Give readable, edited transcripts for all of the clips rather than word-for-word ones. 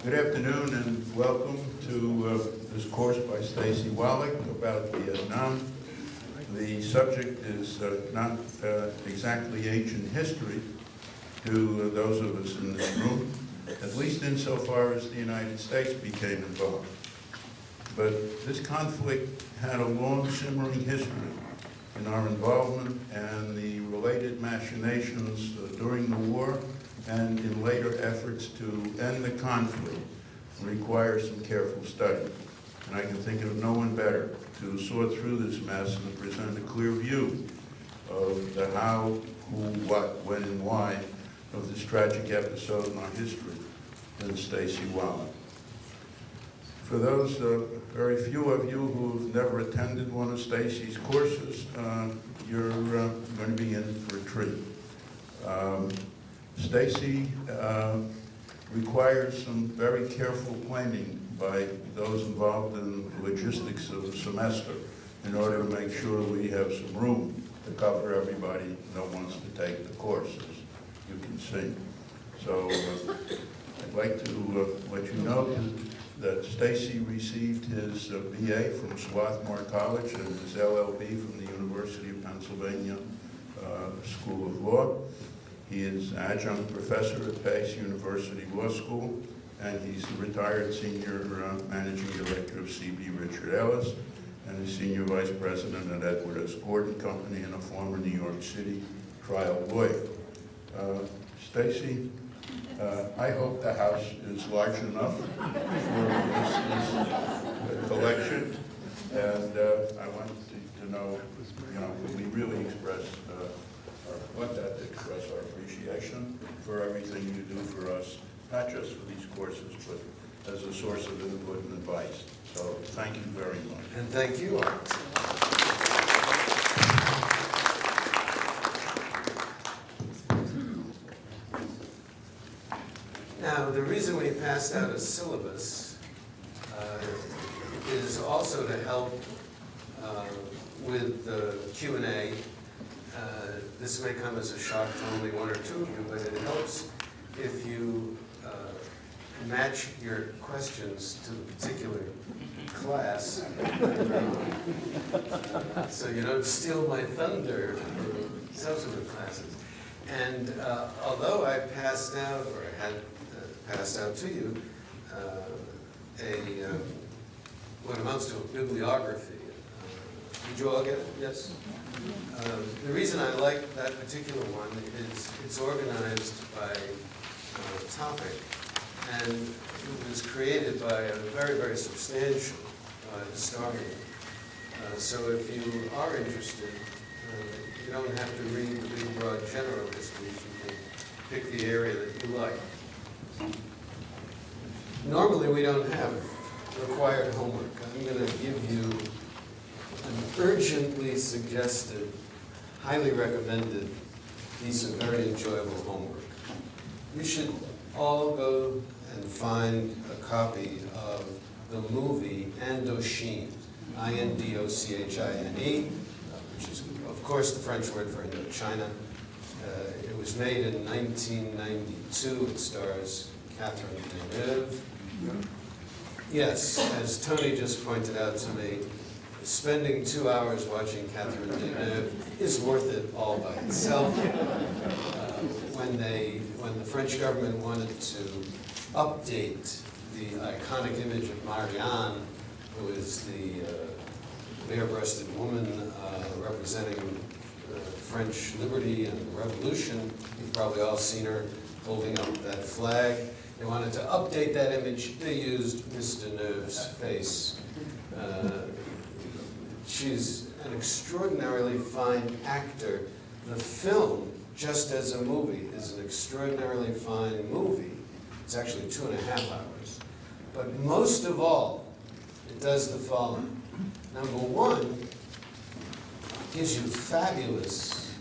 Good afternoon and welcome to this course by Stacy Wallach about Vietnam. The subject is not exactly ancient history to those of us in this room, at least insofar as the United States became involved. But this conflict had a long simmering history in our involvement and the related machinations during the war and in later efforts to end the conflict require some careful study. And I can think of no one better to sort through this mess and present a clear view of the how, who, what, when, and why of this tragic episode in our history than Stacy Wallach. For those very few of you who've never attended one of Stacy's courses, you're going to be in for a treat. Stacy requires some very careful planning by those involved in the logistics of the semester in order to make sure we have some room to cover everybody that wants to take the course, as you can see. So I'd like to let you know that Stacy received his BA from Swarthmore College and his LLB from the University of Pennsylvania School of Law. He is adjunct professor at Pace University Law School, and he's the retired senior managing director of C.B. Richard Ellis, and a senior vice president at Edward S. Gordon Company, and a former New York City trial lawyer. Stacy, I hope the house is large enough for this collection, and I want to know, that we really express our appreciation for everything you do for us, not just for these courses, but as a source of input and advice. So thank you very much. And thank you, Art. Now, the reason we passed out a syllabus is also to help with the Q&A. This may come as a shock to only one or two of you, but it helps if you match your questions to the particular class, so you don't steal my thunder for subsequent classes. And although I passed out, or I had passed out to you, what amounts to a bibliography. Did you all get it? Yes? The reason I like that particular one is it's organized by topic, and it was created by a very, very substantial historian. So if you are interested, you don't have to read the big, broad general histories. You can pick the area that you like. Normally, we don't have required homework. I'm going to give you an urgently suggested, highly recommended piece of very enjoyable homework. You should all go and find a copy of the movie Indochine, Indochine, which is, of course, the French word for Indochina. It was made in 1992. It stars Catherine Deneuve. Yes, as Tony just pointed out to me, spending 2 hours watching Catherine Deneuve is worth it all by itself. When the French government wanted to update the iconic image of Marianne, who is the bare-breasted woman representing French liberty and the revolution, you've probably all seen her holding up that flag. They wanted to update that image. They used Miss Deneuve's face. She's an extraordinarily fine actor. The film, just as a movie, is an extraordinarily fine movie. It's actually 2.5 hours. But most of all, it does the following. Number one, gives you fabulous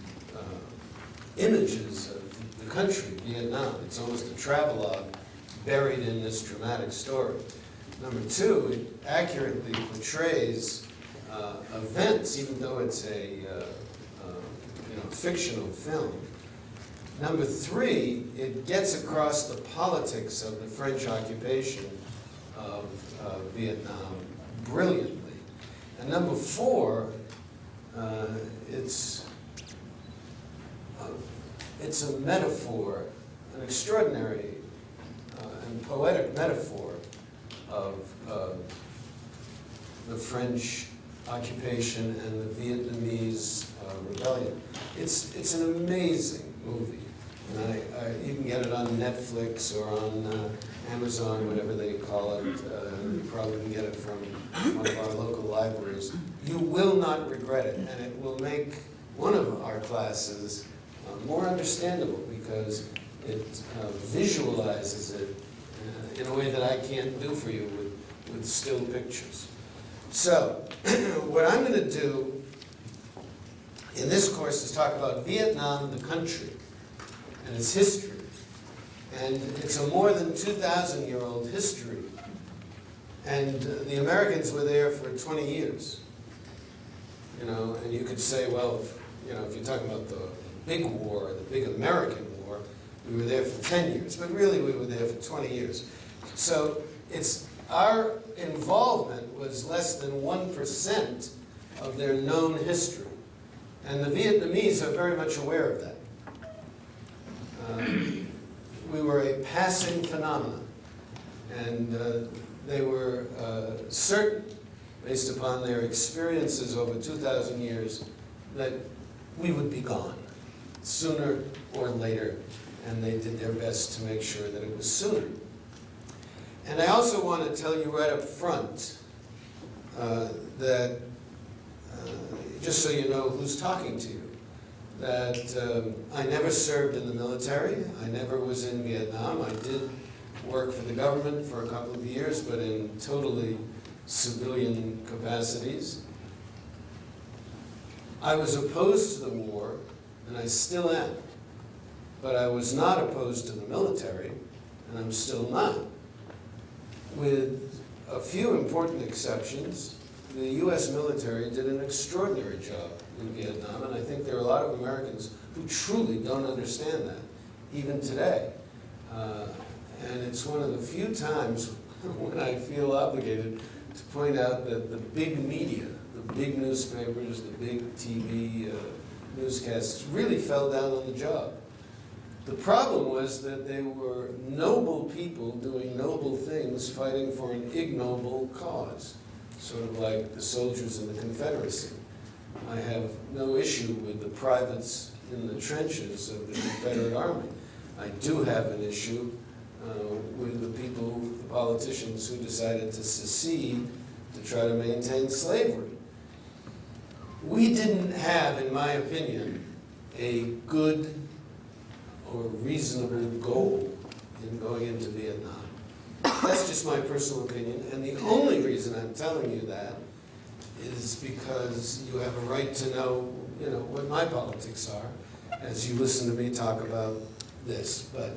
images of the country, Vietnam. It's almost a travelogue buried in this dramatic story. Number two, it accurately portrays events, even though it's a fictional film. Number three, it gets across the politics of the French occupation of Vietnam brilliantly. And number four, it's a metaphor, an extraordinary and poetic metaphor of the French occupation and the Vietnamese rebellion. It's an amazing movie. And you can get it on Netflix or on Amazon, whatever they call it. You probably can get it from one of our local libraries. You will not regret it, and it will make one of our classes more understandable because it visualizes it in a way that I can't do for you with still pictures. So, what I'm going to do in this course is talk about Vietnam, the country, and its history. And it's a more than 2,000-year-old history. And the Americans were there for 20 years. You know, and you could say, well, you know, if you're talking about the big war, the big American war, we were there for 10 years. But really, we were there for 20 years. So our involvement was less than 1% of their known history. And the Vietnamese are very much aware of that. We were a passing phenomenon. And they were certain, based upon their experiences over 2,000 years, that we would be gone sooner or later. And they did their best to make sure that it was sooner. And I also want to tell you right up front that, just so you know who's talking to you, that I never served in the military. I never was in Vietnam. I did work for the government for a couple of years, but in totally civilian capacities. I was opposed to the war, and I still am. But I was not opposed to the military, and I'm still not. With a few important exceptions, the U.S. military did an extraordinary job in Vietnam, and I think there are a lot of Americans who truly don't understand that, even today. And it's one of the few times when I feel obligated to point out that the big media, the big newspapers, the big TV newscasts really fell down on the job. The problem was that they were noble people doing noble things, fighting for an ignoble cause, sort of like the soldiers in the Confederacy. I have no issue with the privates in the trenches of the Confederate Army. I do have an issue with the people, the politicians who decided to secede to try to maintain slavery. We didn't have, in my opinion, a good or reasonable goal in going into Vietnam. That's just my personal opinion, and the only reason I'm telling you that is because you have a right to know, you know, what my politics are as you listen to me talk about this. But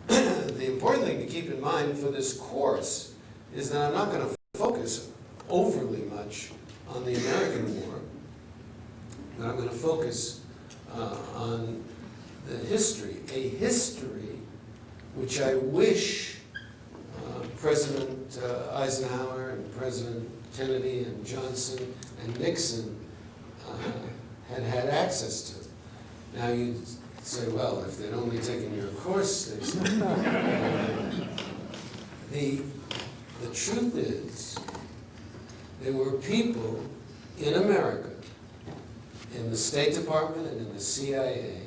the important thing to keep in mind for this course is that I'm not going to focus overly much on the American War, but I'm going to focus on the history, a history which I wish President Eisenhower and President Kennedy and Johnson and Nixon had had access to. Now you'd say, well, if they'd only taken your course, the truth is, there were people in America, in the State Department and in the CIA,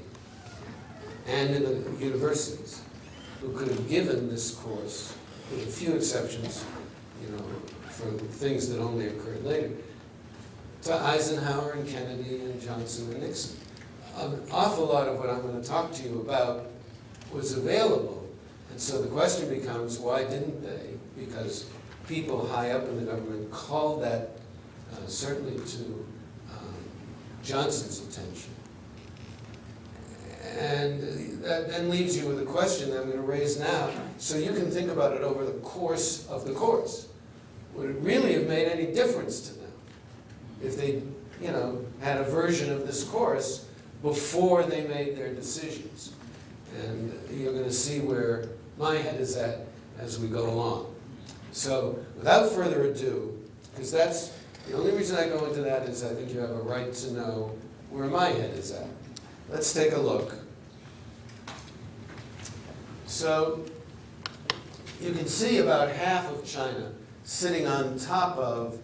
and in the universities, who could have given this course, with a few exceptions, you know, for things that only occurred later, to Eisenhower and Kennedy and Johnson and Nixon. An awful lot of what I'm going to talk to you about was available, and so the question becomes, why didn't they? Because people high up in the government called that certainly to Johnson's attention. And that then leaves you with a question that I'm going to raise now, so you can think about it over the course of the course. Would it really have made any difference to them if they, you know, had a version of this course before they made their decisions? to see where my head is at as we go along. So without further ado, because that's the only reason I go into that is I think you have a right to know where my head is at. Let's take a look. So you can see about half of China sitting on top of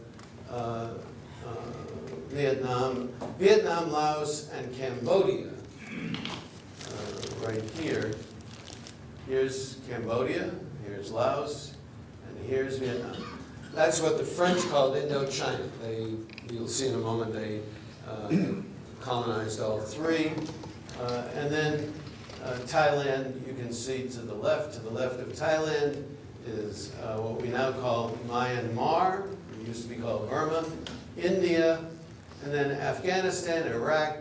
Vietnam, Laos, and Cambodia. Right here. Here's Cambodia, here's Laos, and here's Vietnam. That's what the French called Indochina. You'll see in a moment, they colonized all three. And then Thailand, you can see to the left of Thailand is what we now call Myanmar. It used to be called Burma. India, and then Afghanistan, Iran,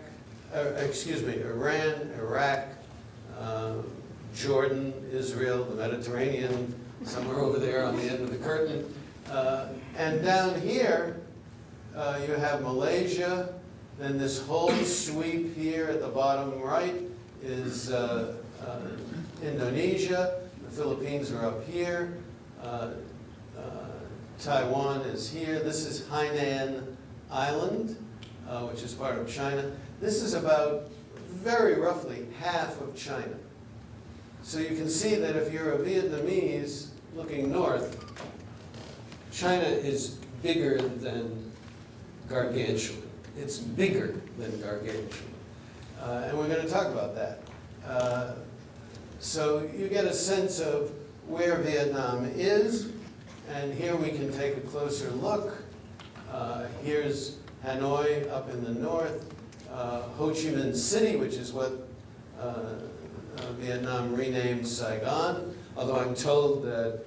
Iraq, Jordan, Israel, the Mediterranean, somewhere over there on the end of the curtain. And down here, you have Malaysia. Then this whole sweep here at the bottom right is Indonesia. The Philippines are up here. Taiwan is here. This is Hainan Island, which is part of China. This is about, very roughly, half of China. So you can see that if you're a Vietnamese looking north, China is bigger than gargantuan. It's bigger than gargantuan. And we're going to talk about that. So you get a sense of where Vietnam is, and here we can take a closer look. Here's Hanoi up in the north, Ho Chi Minh City, which is what Vietnam renamed Saigon, although I'm told that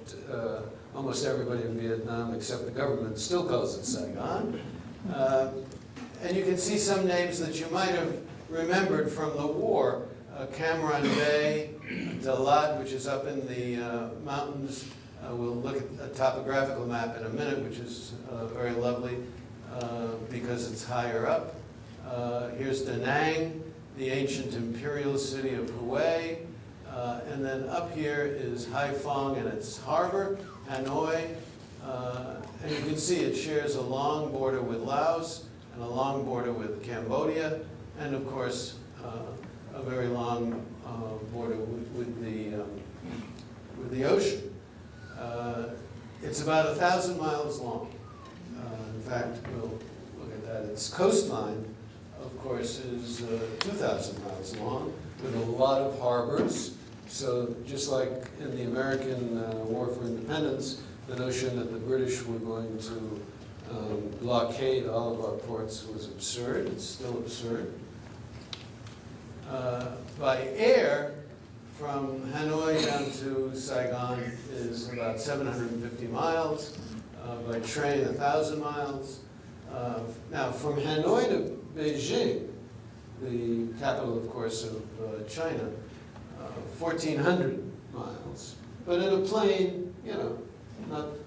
almost everybody in Vietnam except the government still calls it Saigon. And you can see some names that you might have remembered from the war. Cam Ranh Bay, Dalat, which is up in the mountains. We'll look at a topographical map in a minute, which is very lovely because it's higher up. Here's Da Nang, the ancient imperial city of Hue. And then up here is Haiphong and its harbor, Hanoi. And you can see it shares a long border with Laos and a long border with Cambodia, and of course, a very long border with the ocean. It's about 1,000 miles long. In fact, we'll look at that. Its coastline, of course, is 2,000 miles long, with a lot of harbors. So just like in the American War for Independence, the notion that the British were going to blockade all of our ports was absurd. It's still absurd. By air, from Hanoi down to Saigon is about 750 miles. By train, 1,000 miles. Now, from Hanoi to Beijing, the capital, of course, of China, 1,400 miles. But in a plane, you know,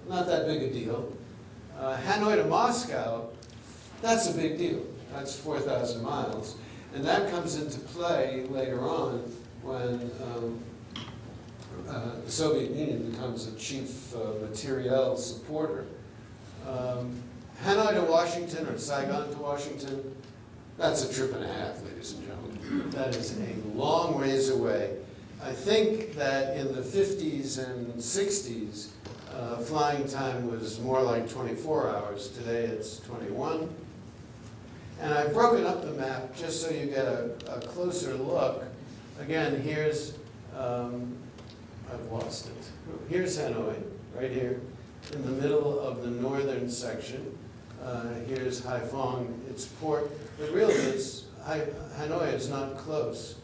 not that big a deal. Hanoi to Moscow, that's a big deal. That's 4,000 miles. And that comes into play later on when the Soviet Union becomes a chief materiel supporter. Hanoi to Washington or Saigon to Washington, that's a trip and a half, ladies and gentlemen. That is a long ways away. I think that in the 50s and 60s, flying time was more like 24 hours. Today it's 21. And I've broken up the map just so you get a closer look. Again, here's, I've lost it. Here's Hanoi, right here, in the middle of the northern section. Here's Haiphong, its port, but really Hanoi is not close.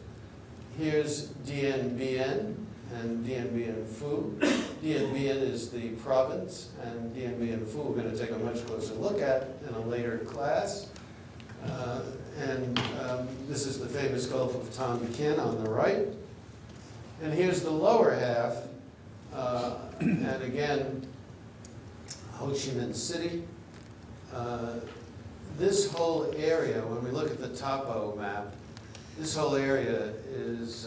Here's Dien Bien and Dien Bien Phu. Dien Bien is the province, and Dien Bien Phu we're going to take a much closer look at in a later class. This is the famous Gulf of Tonkin on the right. And here's the lower half, and again, Ho Chi Minh City. This whole area, when we look at the topo map, this whole area is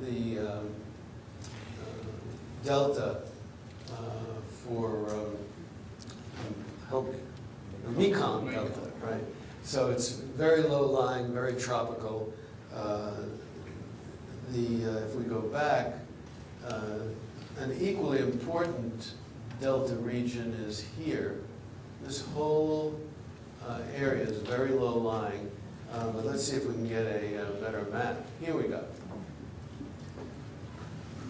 the delta for the Mekong Delta, right? So it's very low-lying, very tropical. If we go back, an equally important delta region is here. This whole area is very low-lying. But let's see if we can get a better map. Here we go.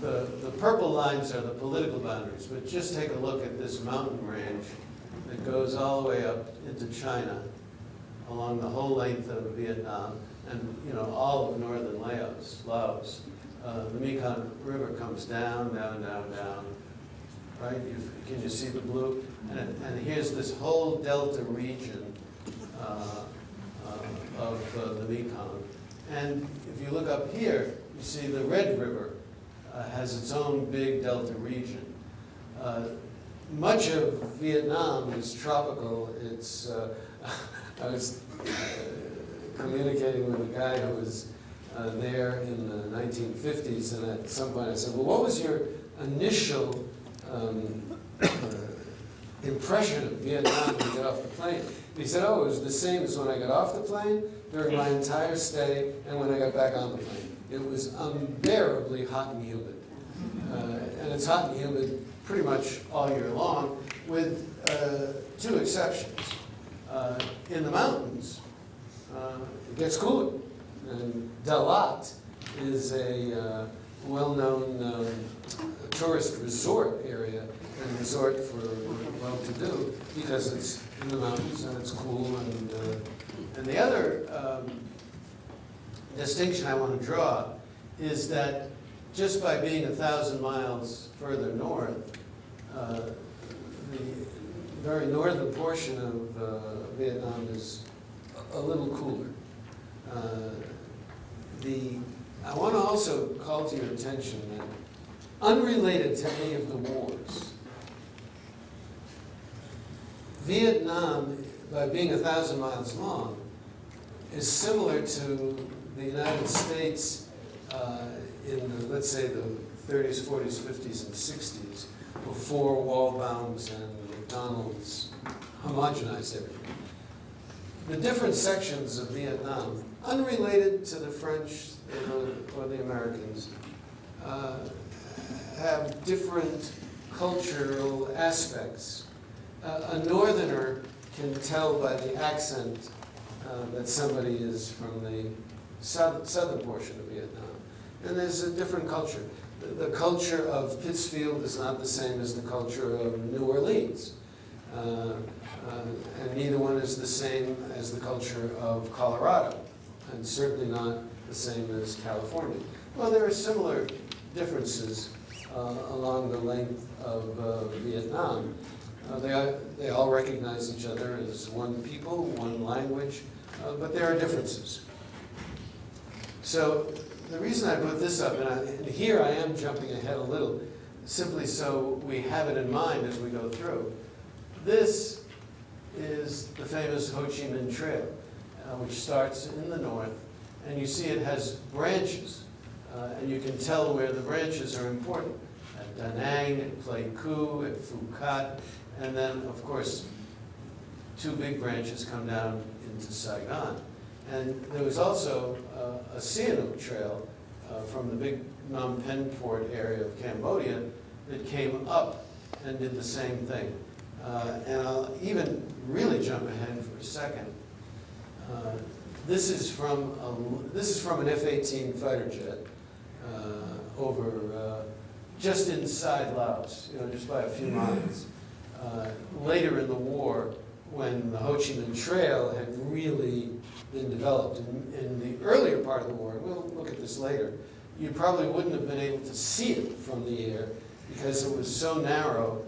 The purple lines are the political boundaries, but just take a look at this mountain range that goes all the way up into China, along the whole length of Vietnam, and all of northern Laos. The Mekong River comes down, down, down, down. Right? Can you see the blue? And here's this whole delta region of the Mekong. And if you look up here, you see the Red River has its own big delta region. Much of Vietnam is tropical. It's I was communicating with a guy who was there in the 1950s, and at some point I said, well, what was your initial impression of Vietnam when you got off the plane? And he said, oh, it was the same as when I got off the plane, during my entire stay, and when I got back on the plane. It was unbearably hot and humid. And it's hot and humid pretty much all year long, with two exceptions. In the mountains, it gets cooler. And Dalat is a well-known tourist resort area, and resort for well-to-do, because it's in the mountains and it's cool. And the other distinction I want to draw is that just by being 1,000 miles further north, the very northern portion of Vietnam is a little cooler. I want to also call to your attention that, unrelated to any of the wars, Vietnam, by being 1,000 miles long, is similar to the United States in the, let's say, the 30s, 40s, 50s, and 60s, before wall bounds and McDonald's homogenized everything. The different sections of Vietnam, unrelated to the French or the Americans, have different cultural aspects. A northerner can tell by the accent that somebody is from the southern portion of Vietnam. And there's a different culture. The culture of Pittsfield is not the same as the culture of New Orleans. And neither one is the same as the culture of Colorado, and certainly not the same as California. Well, there are similar differences along the length of Vietnam. They all recognize each other as one people, one language, but there are differences. So the reason I put this up, and here I am jumping ahead a little, simply so we have it in mind as we go through. This is the famous Ho Chi Minh Trail, which starts in the north, and you see it has branches, and you can tell where the branches are important. At Da Nang, at Pleiku, at Phu Cat, and then, of course, two big branches come down into Saigon. And there was also a Sihanouk Trail from the big Phnom Penh port area of Cambodia that came up and did the same thing. And I'll even really jump ahead for a second. This is from an F-18 fighter jet over just inside Laos, just by a few miles. Later in the war, when the Ho Chi Minh Trail had really been developed, in the earlier part of the war, and we'll look at this later, you probably wouldn't have been able to see it from the air because it was so narrow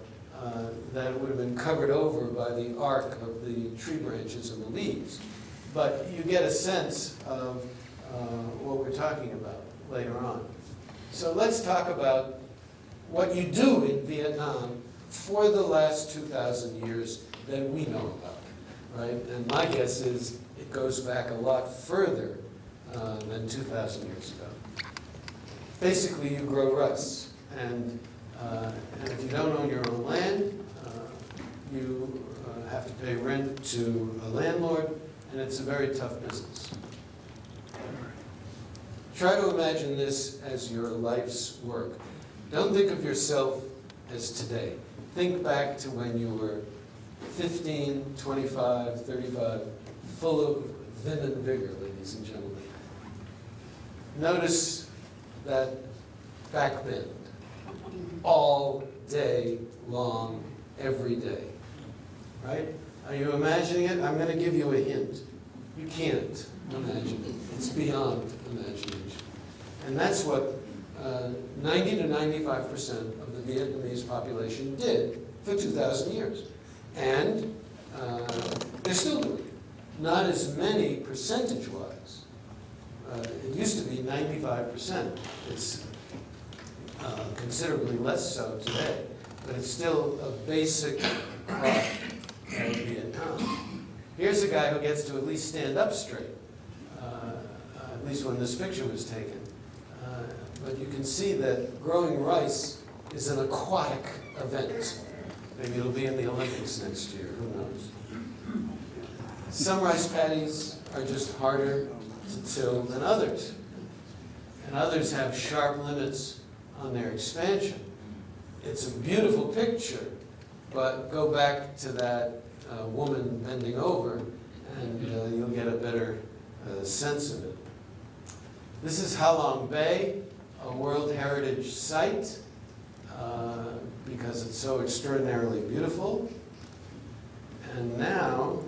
that it would have been covered over by the arc of the tree branches and the leaves. But you get a sense of what we're talking about later on. So let's talk about what you do in Vietnam for the last 2,000 years that we know about, right? And my guess is it goes back a lot further than 2,000 years ago. Basically, you grow rice, and And if you don't own your own land, you have to pay rent to a landlord, and it's a very tough business. Try to imagine this as your life's work. Don't think of yourself as today. Think back to when you were 15, 25, 35, full of vim and vigor, ladies and gentlemen. Notice that back bend, all day long, every day, right? Are you imagining it? I'm going to give you a hint. You can't imagine it. It's beyond imagination. And that's what 90 to 95% of the Vietnamese population did for 2,000 years. And they're still doing it. Not as many percentage-wise. It used to be 95%. It's considerably less so today. But it's still a basic part of Vietnam. Here's a guy who gets to at least stand up straight, at least when this picture was taken. But you can see that growing rice is an aquatic event. Maybe it'll be in the Olympics next year, who knows? Some rice paddies are just harder to till than others. And others have sharp limits on their expansion. It's a beautiful picture, but go back to that woman bending over and you'll get a better sense of it. This is Ha Long Bay, a World Heritage Site, because it's so extraordinarily beautiful. And now,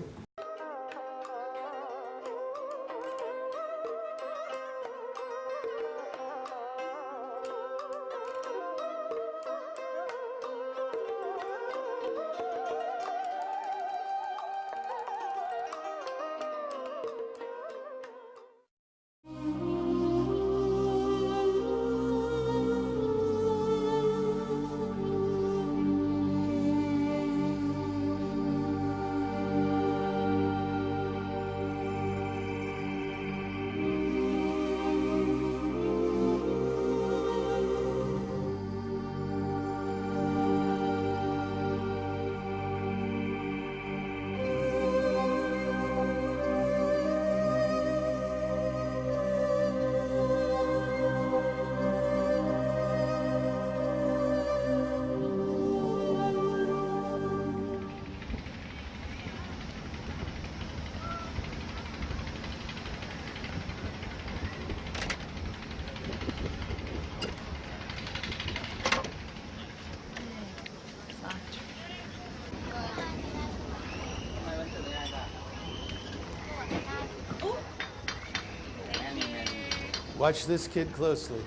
watch this kid closely.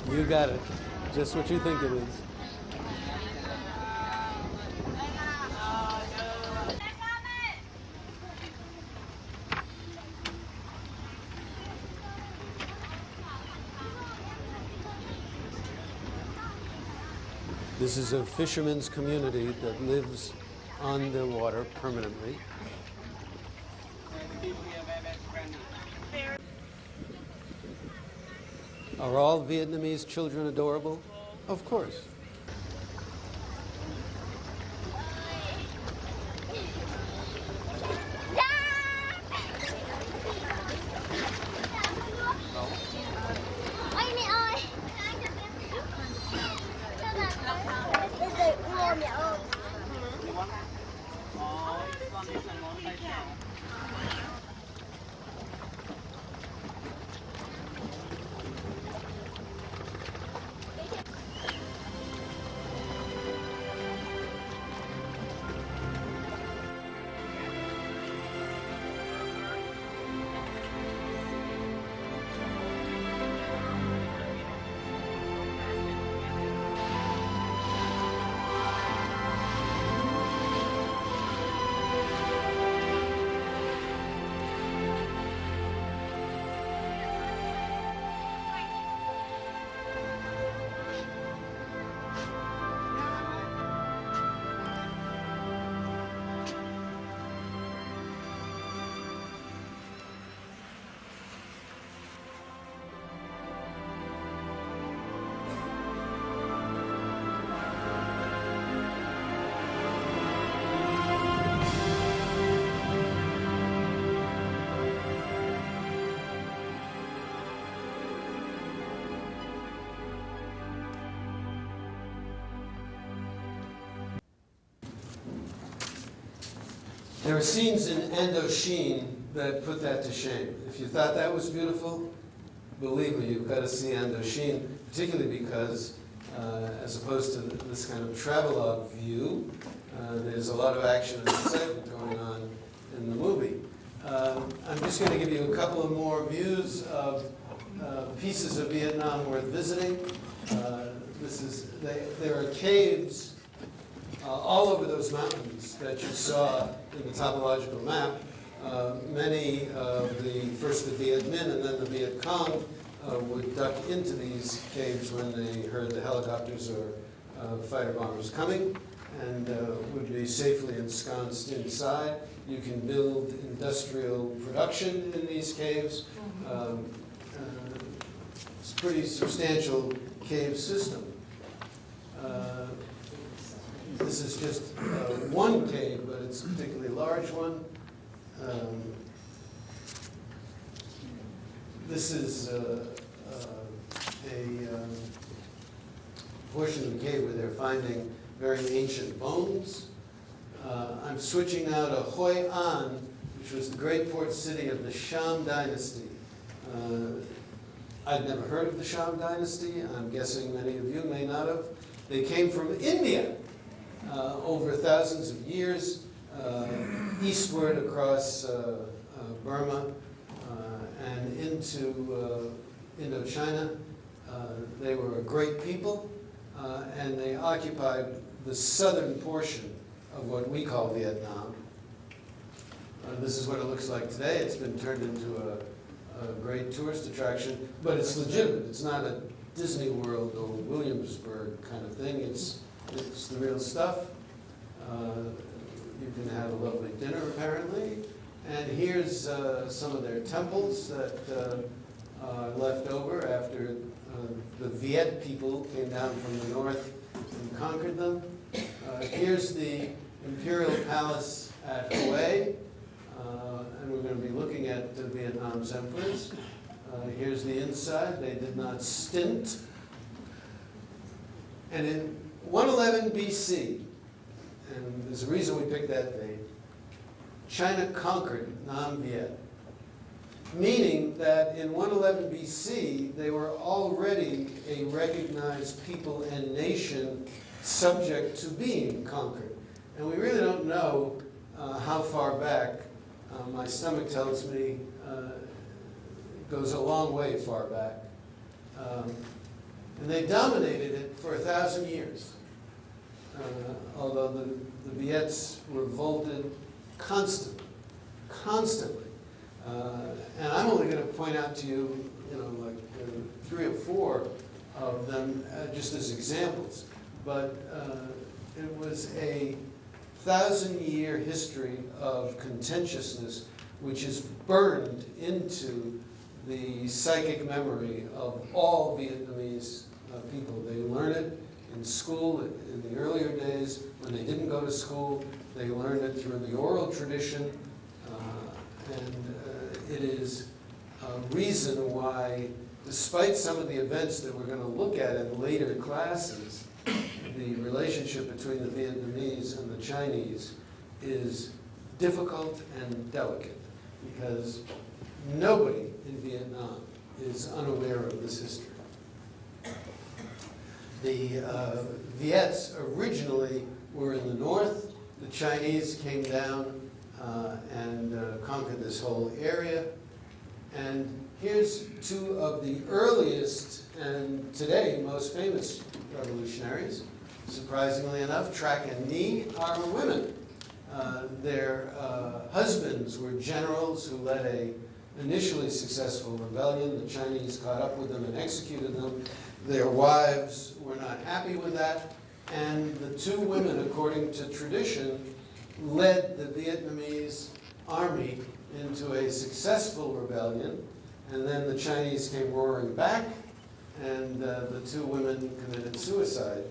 You got it. Just what you think it is. This is a fisherman's community that lives on the water permanently. Are all Vietnamese children adorable? Of course. There are scenes in Indochine that put that to shame. If you thought that was beautiful, believe me, you've got to see Indochine, particularly because, as opposed to this kind of travelogue view, there's a lot of action and excitement going on in the movie. I'm just going to give you a couple of more views of pieces of Vietnam worth visiting. There are caves all over those mountains that you saw in the topological map. Many of first the Viet Minh and then the Viet Cong would duck into these caves when they heard the helicopters or fighter bombers coming, and would be safely ensconced inside. You can build industrial production in these caves. It's a pretty substantial cave system. This is just one cave, but it's a particularly large one. This is a portion of the cave where they're finding very ancient bones. I'm switching now to Hoi An, which was the great port city of the Shang dynasty. I'd never heard of the Shang dynasty. I'm guessing many of you may not have. They came from India over thousands of years, eastward across Burma and into Indochina. They were a great people, and they occupied the southern portion of what we call Vietnam. This is what it looks like today. It's been turned into a great tourist attraction, but it's legitimate. It's not a Disney World or Williamsburg kind of thing. It's the real stuff. You can have a lovely dinner, apparently. And here's some of their temples that are left over after the Viet people came down from the north and conquered them. Here's the Imperial Palace at Hue, and we're going to be looking at Vietnam's emperors. Here's the inside. They did not stint. And in 111 BC, and there's a reason we picked that date, China conquered Nam-Viet, meaning that in 111 BC, they were already a recognized people and nation subject to being conquered. And we really don't know how far back. My stomach tells me it goes a long way far back. And they dominated it for 1,000 years. Although the Viets revolted constantly. And I'm only going to point out to you, like 3 or 4 of them just as examples. But it was a 1,000-year history of contentiousness which is burned into the psychic memory of all Vietnamese people. They learn it in school in the earlier days. When they didn't go to school, they learned it through the oral tradition. And it is a reason why, despite some of the events that we're going to look at in later classes, the relationship between the Vietnamese and the Chinese is difficult and delicate, because nobody in Vietnam is unaware of this history. The Viets originally were in the north. The Chinese came down and conquered this whole area. And here's 2 of the earliest and today most famous revolutionaries. Surprisingly enough, Trac and Nhi are women. Their husbands were generals who led a initially successful rebellion. The Chinese caught up with them and executed them. Their wives were not happy with that, and the 2 women, according to tradition, led the Vietnamese army into a successful rebellion, and then the Chinese came roaring back, and the 2 women committed suicide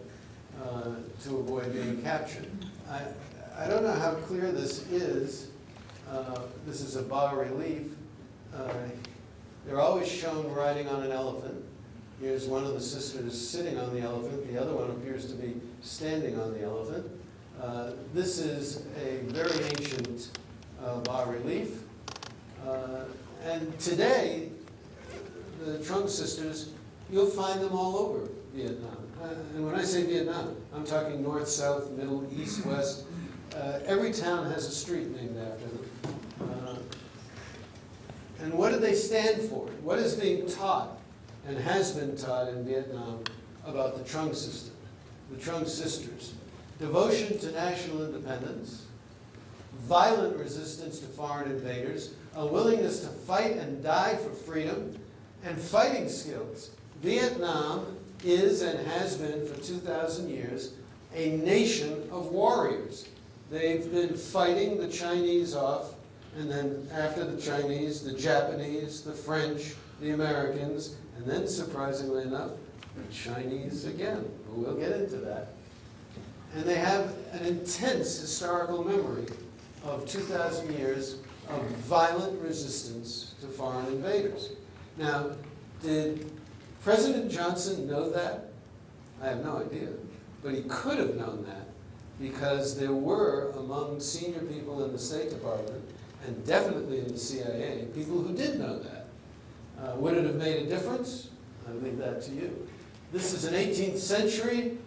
to avoid being captured. I don't know how clear this is. This is a bas-relief. They're always shown riding on an elephant. Here's one of the sisters sitting on the elephant. The other one appears to be standing on the elephant. This is a very ancient bas-relief. And today, the Trung sisters, you'll find them all over Vietnam. And when I say Vietnam, I'm talking north, south, middle, east, west. Every town has a street named after them. And what do they stand for? What is being taught and has been taught in Vietnam about the Trung system, the Trung sisters? Devotion to national independence, violent resistance to foreign invaders, a willingness to fight and die for freedom, and fighting skills. Vietnam is and has been for 2,000 years a nation of warriors. They've been fighting the Chinese off, and then after the Chinese, the Japanese, the French, the Americans, and then surprisingly enough, the Chinese again. We'll get into that. And they have an intense historical memory of 2,000 years of violent resistance to foreign invaders. Now, did President Johnson know that? I have no idea. But he could have known that because there were, among senior people in the State Department, and definitely in the CIA, people who did know that. Would it have made a difference? I leave that to you. This is an 18th century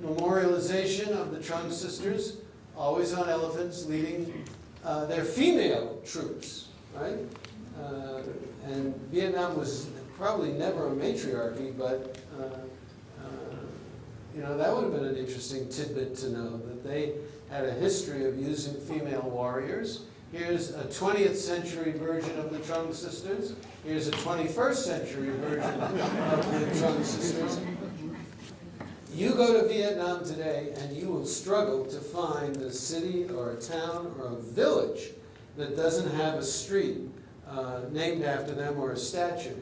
memorialization of the Trung sisters, always on elephants, leading their female troops, right? And Vietnam was probably never a matriarchy, but you know, that would have been an interesting tidbit to know, that they had a history of using female warriors. Here's a 20th century version of the Trung sisters. Here's a 21st century version of the Trung sisters. You go to Vietnam today and you will struggle to find a city or a town or a village that doesn't have a street named after them or a statue.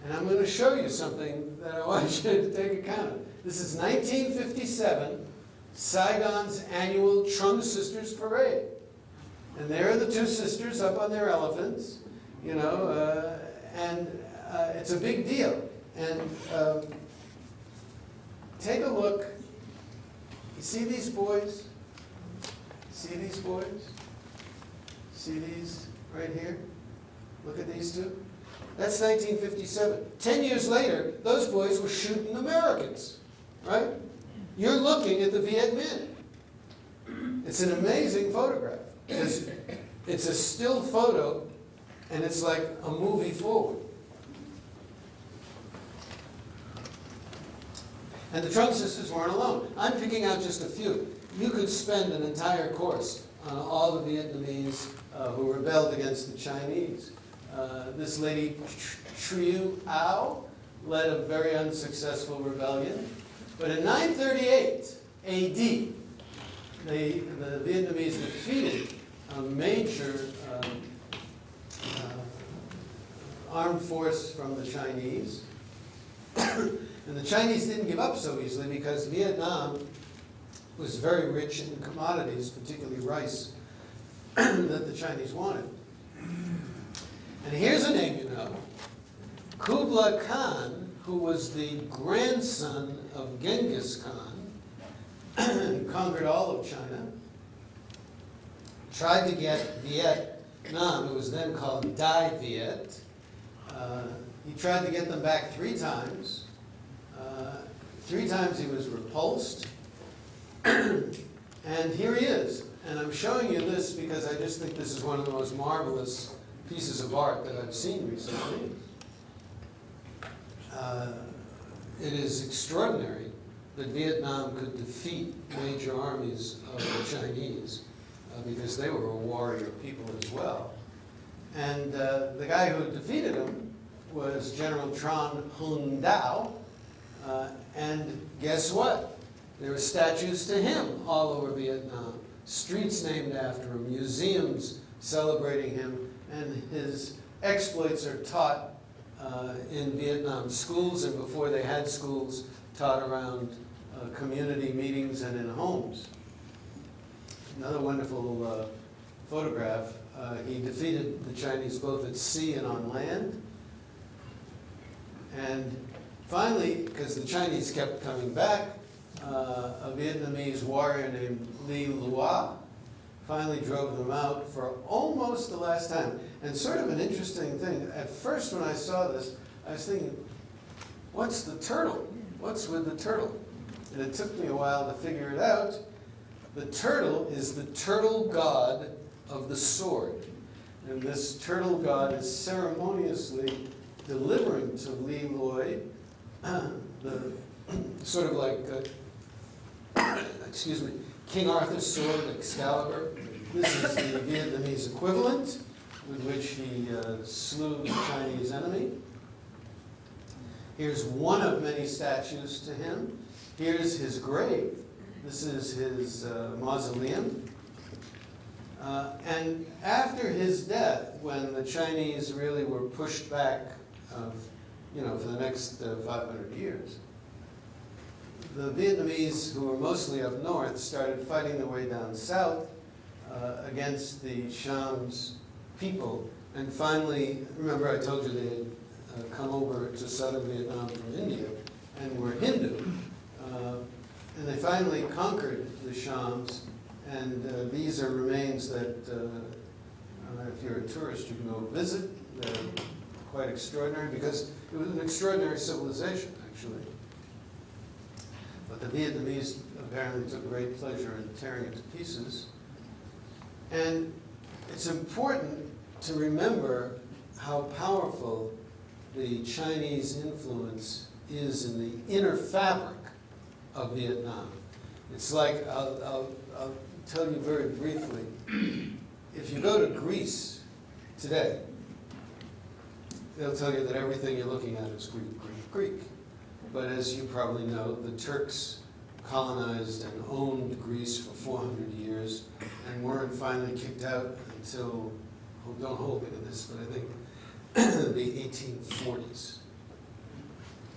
And I'm going to show you something that I want you to take account of. This is 1957, Saigon's annual Trung Sisters Parade. And there are the two sisters up on their elephants, you know, and it's a big deal. And take a look. You see these boys? See these boys? See these right here? Look at these two. That's 1957. 10 years later, those boys were shooting Americans, right? You're looking at the Viet Minh. It's an amazing photograph. It's a still photo, and it's like a movie forward. And the Trung sisters weren't alone. I'm picking out just a few. You could spend an entire course on all the Vietnamese who rebelled against the Chinese. This lady, Trieu Ao, led a very unsuccessful rebellion. But in 938 AD, the Vietnamese defeated a major armed force from the Chinese. And the Chinese didn't give up so easily because Vietnam was very rich in commodities, particularly rice, that the Chinese wanted. And here's a name you know. Kublai Khan, who was the grandson of Genghis Khan, and conquered all of China, tried to get Vietnam, it was then called Dai Viet. He tried to get them back 3 times. 3 times he was repulsed. And here he is. And I'm showing you this because I just think this is one of the most marvelous pieces of art that I've seen recently. It is extraordinary that Vietnam could defeat major armies of the Chinese because they were a warrior people as well. And the guy who defeated him was General Tran Hun Dao. And guess what? There are statues to him all over Vietnam. Streets named after him, museums celebrating him, and his exploits are taught in Vietnam schools, and before they had schools, taught around community meetings and in homes. Another wonderful photograph. He defeated the Chinese both at sea and on land. And finally, because the Chinese kept coming back, a Vietnamese warrior named Li Lua finally drove them out for almost the last time. And sort of an interesting thing, at first when I saw this, I was thinking, what's the turtle? What's with the turtle? And it took me a while to figure it out. The turtle is the turtle god of the sword. And this turtle god is ceremoniously delivering to Li Loi the sort of like, excuse me, King Arthur's sword, Excalibur. This is the Vietnamese equivalent with which he slew the Chinese enemy. Here's one of many statues to him. Here's his grave. This is his mausoleum. And after his death, when the Chinese really were pushed back, for the next 500 years, the Vietnamese, who were mostly up north, started fighting their way down south against the Sham's people. And finally, remember I told you they had come over to southern Vietnam from India and were Hindu. And they finally conquered the Shams. And these are remains that, if you're a tourist, you can go visit. They're quite extraordinary because it was an extraordinary civilization, actually. But the Vietnamese apparently took great pleasure in tearing it to pieces. And it's important to remember how powerful the Chinese influence is in the inner fabric of Vietnam. It's like, I'll tell you very briefly, if you go to Greece today, they'll tell you that everything you're looking at is Greek, Greek, Greek. But as you probably know, the Turks colonized and owned Greece for 400 years and weren't finally kicked out until, don't hold me to this, but I think the 1840s.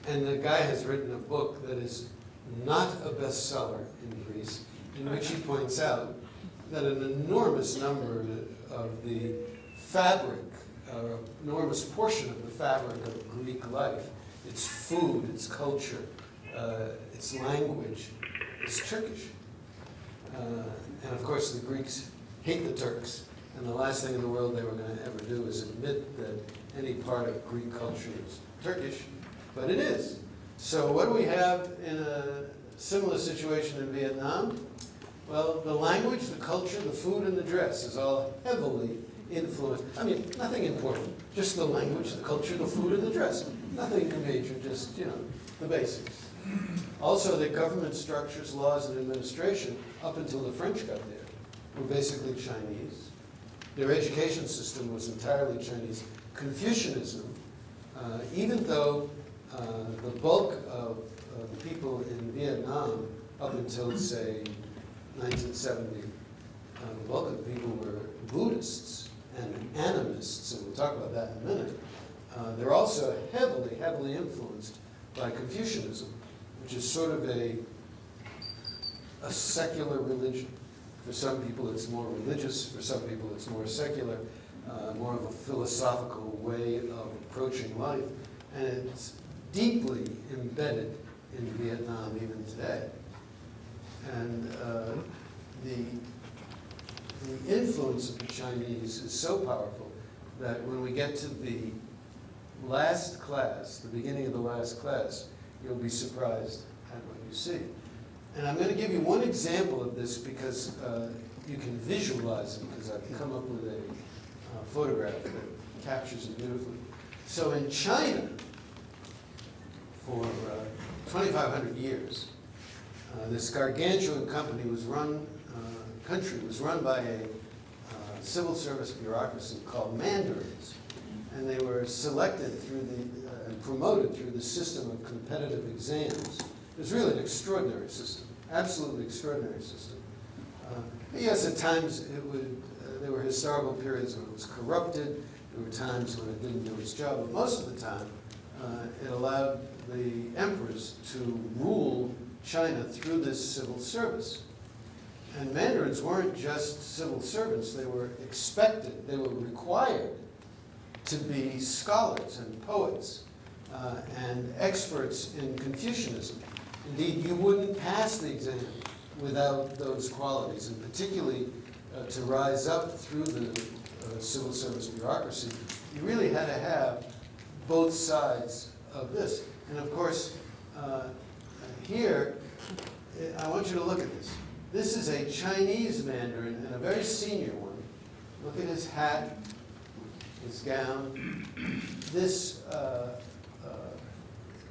And the guy has written a book that is not a bestseller in Greece, in which he points out that an enormous number of the fabric, or enormous portion of the fabric of Greek life, its food, its culture, its language, is Turkish. And of course the Greeks hate the Turks, and the last thing in the world they were going to ever do is admit that any part of Greek culture is Turkish, but it is. So what do we have in a similar situation in Vietnam? Well, the language, the culture, the food, and the dress is all heavily influenced. I mean, nothing important, just the language, the culture, the food, and the dress. Nothing major, just, the basics. Also, the government structures, laws, and administration, up until the French got there, were basically Chinese. Their education system was entirely Chinese. Confucianism, even though the bulk of the people in Vietnam, up until, say, 1970, the bulk of the people were Buddhists and animists, and we'll talk about that in a minute. They're also heavily, heavily influenced by Confucianism, which is sort of a secular religion. For some people it's more religious, for some people it's more secular, more of a philosophical way of approaching life, and it's deeply embedded in Vietnam even today. And the influence of the Chinese is so powerful that when we get to the last class, the beginning of the last class, you'll be surprised at what you see. And I'm going to give you one example of this because you can visualize it, because I've come up with a photograph that captures it beautifully. So in China, for 2,500 years, this gargantuan country was run by a civil service bureaucracy called mandarins. And they were selected through and promoted through the system of competitive exams. It was really an extraordinary system, absolutely extraordinary system. Yes, at times there were historical periods when it was corrupted. There were times when it didn't do its job, but most of the time it allowed the emperors to rule China through this civil service. And mandarins weren't just civil servants, they were expected, they were required to be scholars and poets and experts in Confucianism. Indeed, you wouldn't pass the exam without those qualities, and particularly to rise up through the civil service bureaucracy, you really had to have both sides of this. And of course, here, I want you to look at this. This is a Chinese Mandarin, and a very senior one. Look at his hat, his gown. This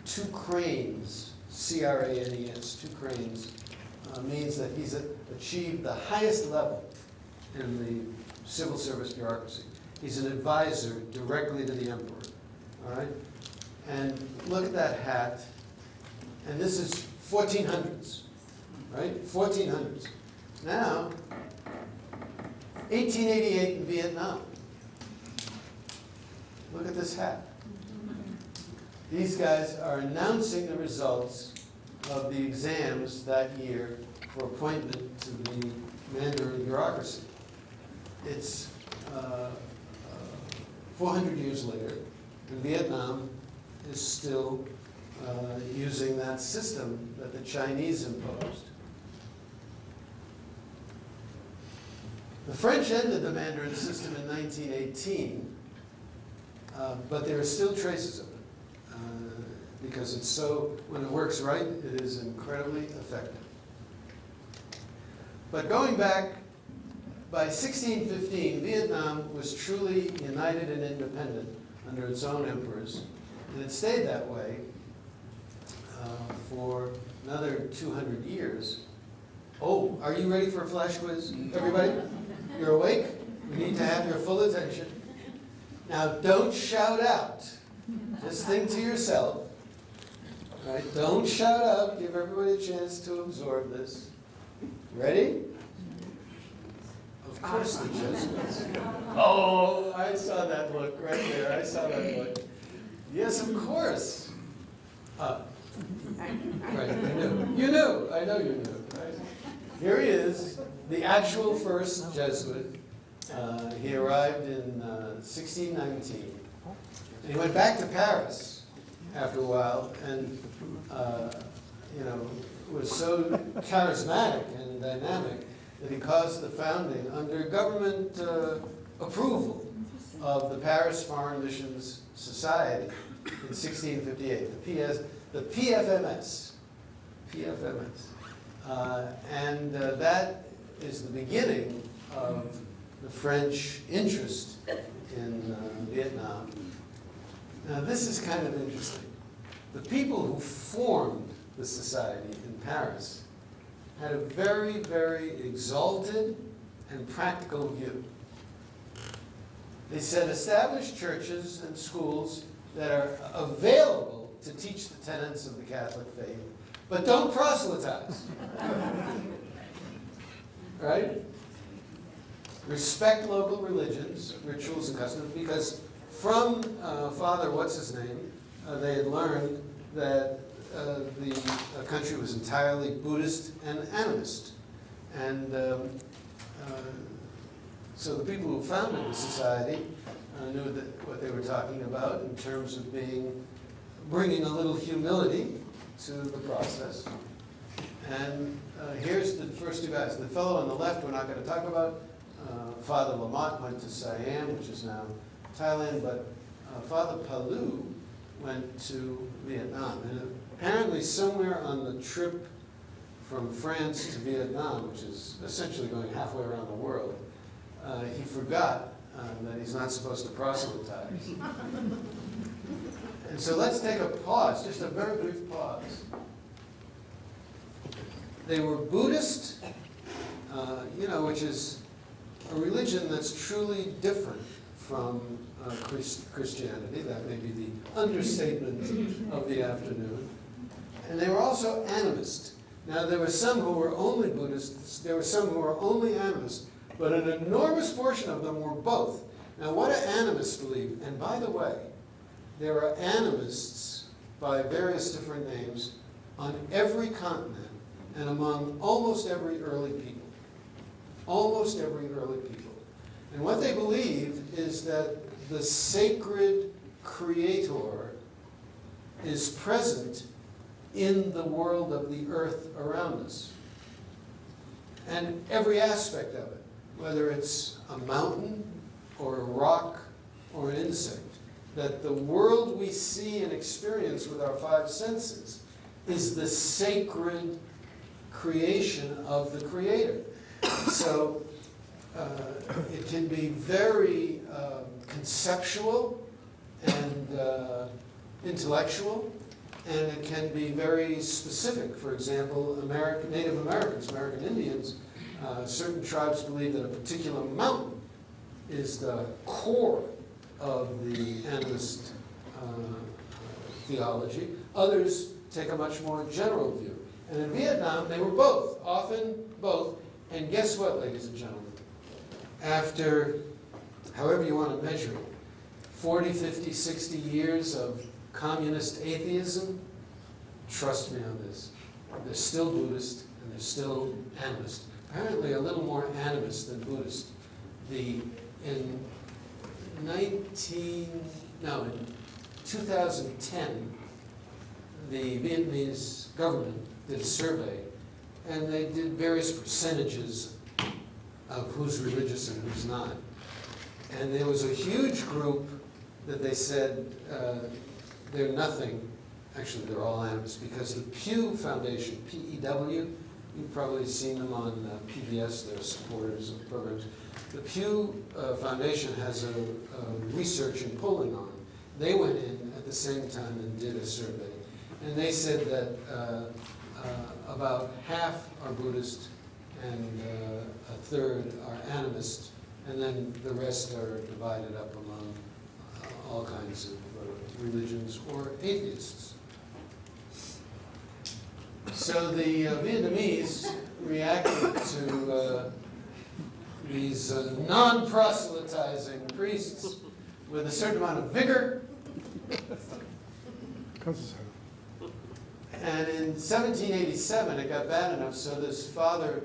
two cranes, C-R-A-N-E-S, two cranes, means that he's achieved the highest level in the civil service bureaucracy. He's an advisor directly to the emperor, all right? And look at that hat, and this is 1400s, right? 1400s. Now, 1888 in Vietnam. Look at this hat. These guys are announcing the results of the exams that year for appointment to the Mandarin bureaucracy. It's 400 years later, and Vietnam is still using that system that the Chinese imposed. The French ended the Mandarin system in 1918, but there are still traces of it. Because it's so, when it works right, it is incredibly effective. But going back, by 1615, Vietnam was truly united and independent under its own emperors, and it stayed that way for another 200 years. Oh, are you ready for a flash quiz? Everybody, you're awake? We need to have your full attention. Now, don't shout out. Just think to yourself. Right? Don't shout out. Give everybody a chance to absorb this. Ready? Of course the Jesuits. Oh, I saw that look right there. I saw that look. Yes, of course. Right, you knew. You knew. I know you knew. Right? Here he is, the actual first Jesuit. He arrived in 1619. And he went back to Paris after a while, and was so charismatic and dynamic that he caused the founding, under government approval, of the Paris Foreign Missions Society in 1658, the PFMS. And that is the beginning of the French interest in Vietnam. Now, this is kind of interesting. The people who formed the society in Paris had a very, very exalted and practical view. They said, establish churches and schools that are available to teach the tenets of the Catholic faith, but don't proselytize. Right? Respect local religions, rituals, and customs, because from Father what's-his-name, they had learned that the country was entirely Buddhist and animist. And so the people who founded the society knew what they were talking about in terms of bringing a little humility to the process. And here's the first two guys. The fellow on the left we're not going to talk about. Father Lamont went to Siam, which is now Thailand, but Father Palu went to Vietnam. And apparently somewhere on the trip from France to Vietnam, which is essentially going halfway around the world, he forgot that he's not supposed to proselytize. And so let's take a pause, just a very brief pause. They were Buddhist, which is a religion that's truly different from Christianity. That may be the understatement of the afternoon. And they were also animist. Now, there were some who were only Buddhists, there were some who were only animist, but an enormous portion of them were both. Now, what do animists believe? And by the way, there are animists by various different names on every continent and among almost every early people. Almost every early people. And what they believe is that the sacred creator is present in the world of the earth around us. And every aspect of it, whether it's a mountain or a rock or an insect, that the world we see and experience with our five senses is the sacred creation of the Creator. So it can be very conceptual and intellectual, and it can be very specific. For example, Native Americans, American Indians, certain tribes believe that a particular mountain is the core of the animist theology. Others take a much more general view. And in Vietnam, they were both, often both. And guess what, ladies and gentlemen? After, however you want to measure it, 40, 50, 60 years of communist atheism, trust me on this, they're still Buddhist and they're still animist. Apparently a little more animist than Buddhist. In 2010, the Vietnamese government did a survey, and they did various percentages of who's religious and who's not. And there was a huge group that they said they're nothing. Actually, they're all animist, because the Pew Foundation, P-E-W, you've probably seen them on PBS, they're supporters of programs. The Pew Foundation has a research and polling on. They went in at the same time and did a survey. And they said that about half are Buddhist and a third are animist, and then the rest are divided up among all kinds of religions or atheists. So the Vietnamese reacted to these non-proselytizing priests with a certain amount of vigor. And in 1787, it got bad enough so this Father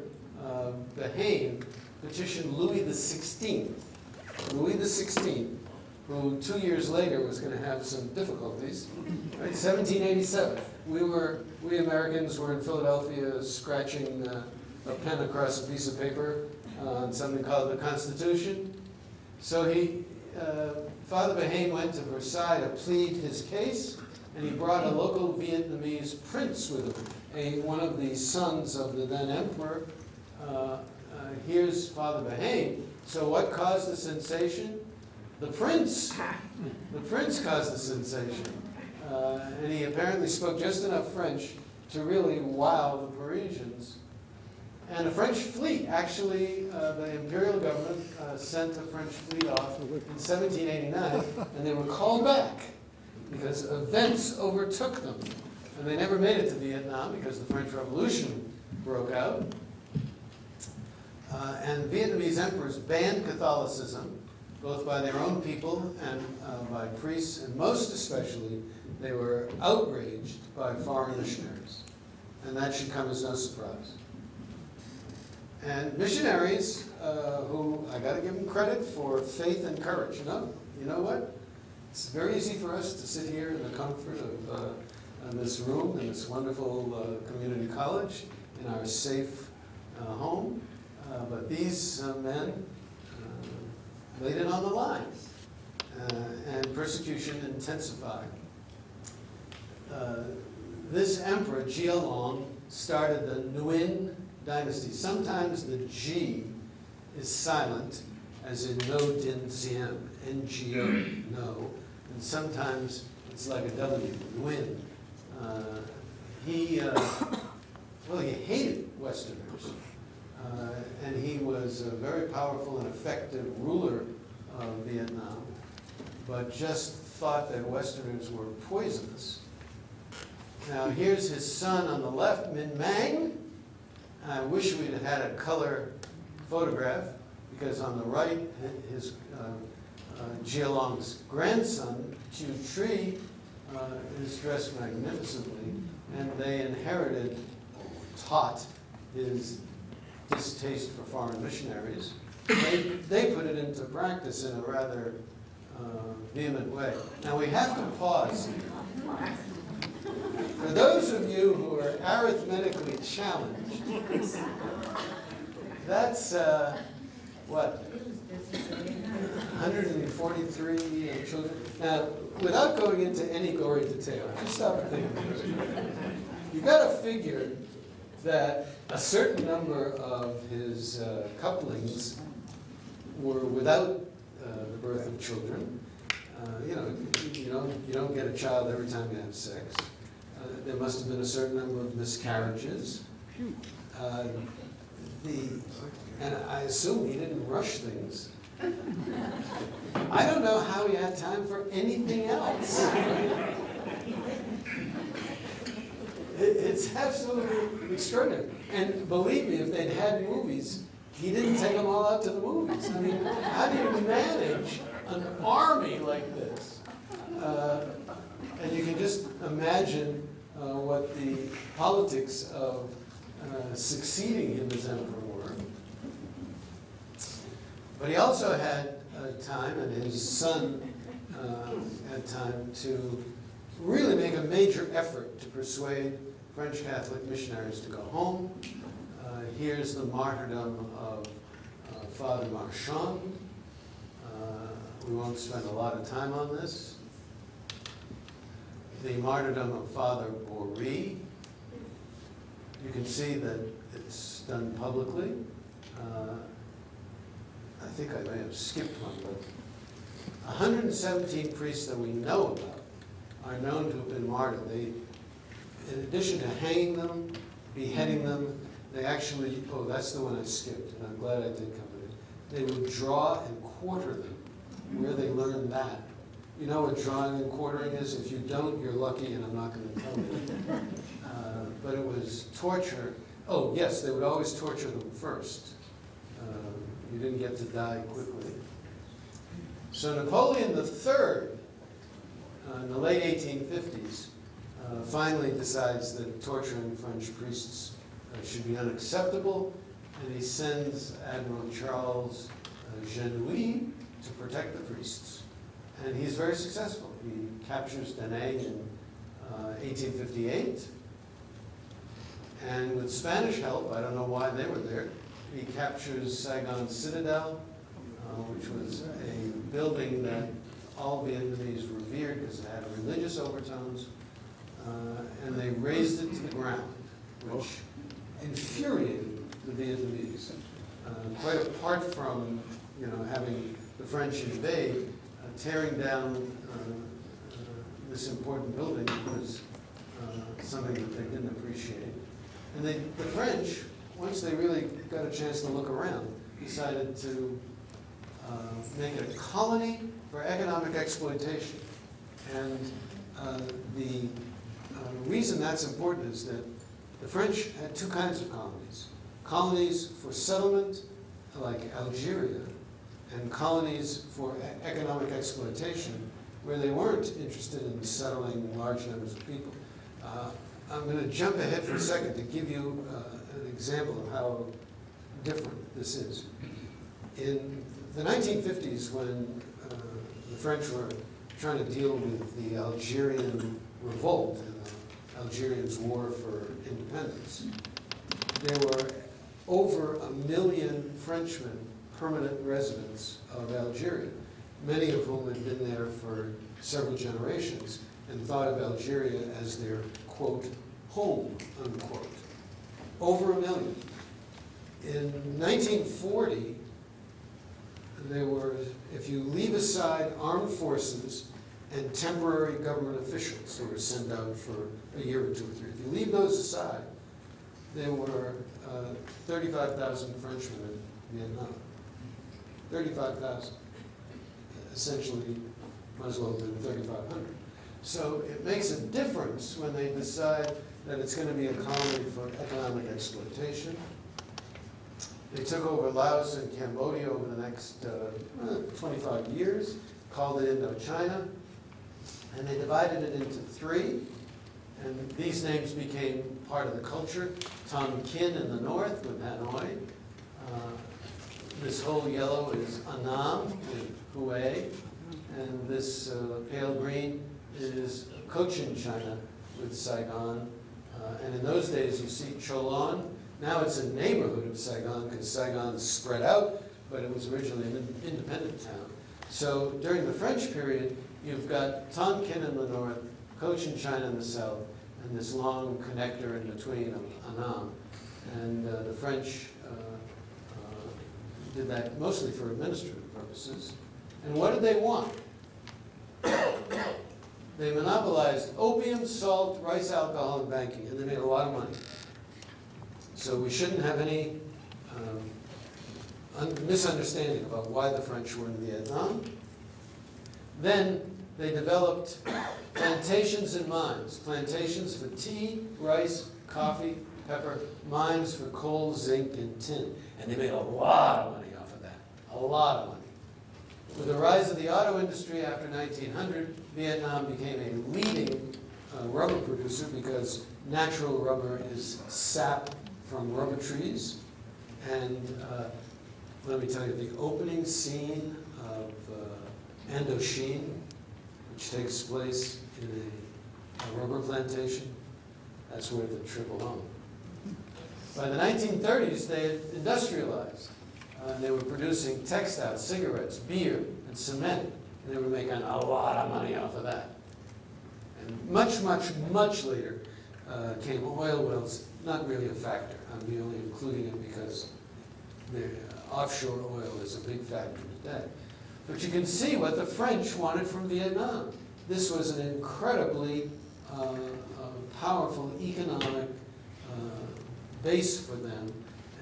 Bahame petitioned Louis XVI, who 2 years later was going to have some difficulties. Right? 1787. We Americans were in Philadelphia scratching a pen across a piece of paper on something called the Constitution. So Father Bahame went to Versailles to plead his case, and he brought a local Vietnamese prince with him, one of the sons of the then emperor. Here's Father Bahame. So what caused the sensation? The prince. The prince caused the sensation. And he apparently spoke just enough French to really wow the Parisians. And a French fleet, actually, the imperial government sent a French fleet off in 1789, and they were called back because events overtook them. And they never made it to Vietnam because the French Revolution broke out. And Vietnamese emperors banned Catholicism, both by their own people and by priests, and most especially, they were outraged by foreign missionaries. And that should come as no surprise. And missionaries, who I got to give them credit for faith and courage. You know what? It's very easy for us to sit here in the comfort of this room in this wonderful community college in our safe home. But these men laid it on the line, and persecution intensified. This emperor, Jia Long, started the Nguyen dynasty. Sometimes the G is silent, as in No Din Siem, N-G-O, no. And sometimes it's like a W, Nguyen. He hated Westerners. And he was a very powerful and effective ruler of Vietnam, but just thought that Westerners were poisonous. Now here's his son on the left, Minh Mang. I wish we'd have had a color photograph, because on the right, his Jia Long's grandson, Chu Tri, is dressed magnificently, and they inherited, taught his distaste for foreign missionaries. They put it into practice in a rather vehement way. Now we have to pause. For those of you are arithmetically challenged, that's, what, 143 children? Now, without going into any gory detail, just stop and think. You got to figure that a certain number of his couplings were without the birth of children. You don't get a child every time you have sex. There must have been a certain number of miscarriages. And I assume he didn't rush things. I don't know how he had time for anything else. It's absolutely extraordinary. And believe me, if they'd had movies, he didn't take them all out to the movies. I mean, how do you manage an army like this? And you can just imagine what the politics of succeeding him as emperor were. But he also had time, and his son had time to really make a major effort to persuade French Catholic missionaries to go home. Here's the martyrdom of Father Marchand. We won't spend a lot of time on this. The martyrdom of Father Bory. You can see that it's done publicly. I think I may have skipped one, but 117 priests that we know about are known to have been martyred. They, in addition to hanging them, beheading them, they actually, oh, that's the one I skipped, and I'm glad I did cover it. They would draw and quarter them. Where they learned that. You know what drawing and quartering is? If you don't, you're lucky, and I'm not going to tell you. But it was torture. Oh, yes, they would always torture them first. You didn't get to die quickly. So Napoleon III, in the late 1850s, finally decides that torturing French priests should be unacceptable, and he sends Admiral Charles Genouilly to protect the priests. And he's very successful. He captures Da Nang in 1858. And with Spanish help, I don't know why they were there, he captures Saigon Citadel, which was a building that all Vietnamese revered because it had religious overtones. And they razed it to the ground, which infuriated the Vietnamese. Quite apart from having the French invade, tearing down this important building was something that they didn't appreciate. And the French, once they really got a chance to look around, decided to make it a colony for economic exploitation. And the reason that's important is that the French had two kinds of colonies. Colonies for settlement, like Algeria, and colonies for economic exploitation, where they weren't interested in settling large numbers of people. I'm going to jump ahead for a second to give you an example of how different this is. In the 1950s, when the French were trying to deal with the Algerian revolt and the Algerians' war for independence, there were over 1 million Frenchmen permanent residents of Algeria, many of whom had been there for several generations and thought of Algeria as their, quote, home, unquote. Over 1 million. In 1940, there were, if you leave aside armed forces and temporary government officials who were sent out for a year or two or three, if you leave those aside, there were 35,000 Frenchmen in Vietnam. 35,000. Essentially, might as well have been 3,500. So it makes a difference when they decide that it's going to be a colony for economic exploitation. They took over Laos and Cambodia over the next 25 years, called it Indochina, and they divided it into 3. And these names became part of the culture. Tonkin in the north with Hanoi. This whole yellow is Annam with Hue. And this pale green is Cochin China with Saigon. And in those days, you see Cholon. Now it's a neighborhood of Saigon because Saigon's spread out, but it was originally an independent town. So during the French period, you've got Tonkin in the north, Cochin China in the south, and this long connector in between of Annam. And the French did that mostly for administrative purposes. And what did they want? They monopolized opium, salt, rice, alcohol, and banking, and they made a lot of money. So we shouldn't have any misunderstanding about why the French were in Vietnam. Then they developed plantations and mines. Plantations for tea, rice, coffee, pepper, mines for coal, zinc, and tin. And they made a lot of money off of that, a lot of money. With the rise of the auto industry after 1900, Vietnam became a leading rubber producer because natural rubber is sap from rubber trees. And let me tell you, the opening scene of Indochine, which takes place in a rubber plantation, that's worth a trip alone. By the 1930s, they had industrialized. They were producing textiles, cigarettes, beer, and cement, and they were making a lot of money off of that. And much, much, much later came oil wells, not really a factor. I'm only including it because the offshore oil is a big factor today. But you can see what the French wanted from Vietnam. This was an incredibly powerful economic base for them,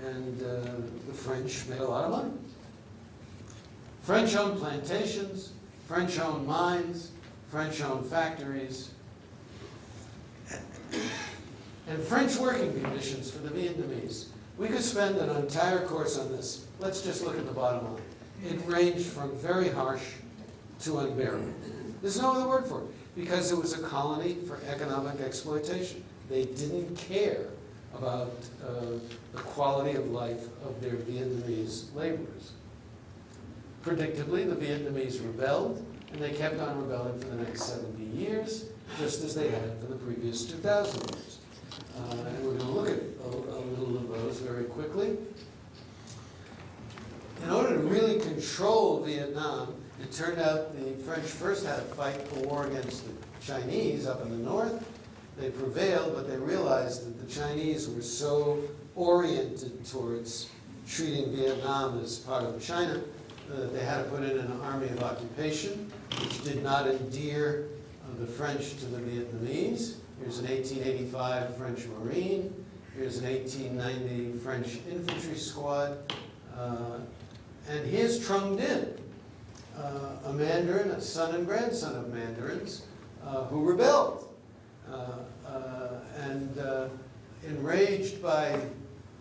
and the French made a lot of money. French-owned plantations, French-owned mines, French-owned factories, and French working conditions for the Vietnamese. We could spend an entire course on this. Let's just look at the bottom line. It ranged from very harsh to unbearable. There's no other word for it, because it was a colony for economic exploitation. They didn't care about the quality of life of their Vietnamese laborers. Predictably, the Vietnamese rebelled, and they kept on rebelling for the next 70 years, just as they had for the previous 2,000 years. And we're going to look at a little of those very quickly. In order to really control Vietnam, it turned out the French first had to fight a war against the Chinese up in the north. They prevailed, but they realized that the Chinese were so oriented towards treating Vietnam as part of China that they had to put in an army of occupation, which did not endear the French to the Vietnamese. Here's an 1885 French Marine. Here's an 1890 French infantry squad. And here's Trung Dinh, a Mandarin, a son and grandson of Mandarins, who rebelled. Enraged by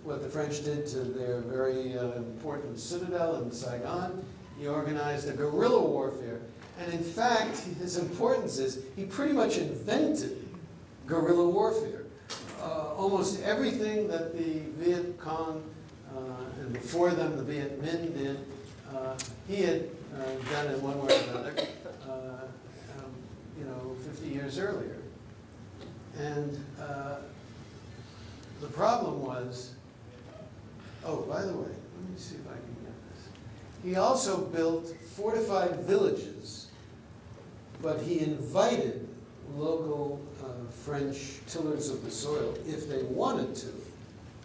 what the French did to their very important citadel in Saigon, he organized a guerrilla warfare. And in fact, his importance is he pretty much invented guerrilla warfare. Almost everything that the Viet Cong and before them the Viet Minh did, he had done in one way or another, 50 years earlier. And the problem was, oh, by the way, let me see if I can get this. He also built fortified villages, but he invited local French tillers of the soil, if they wanted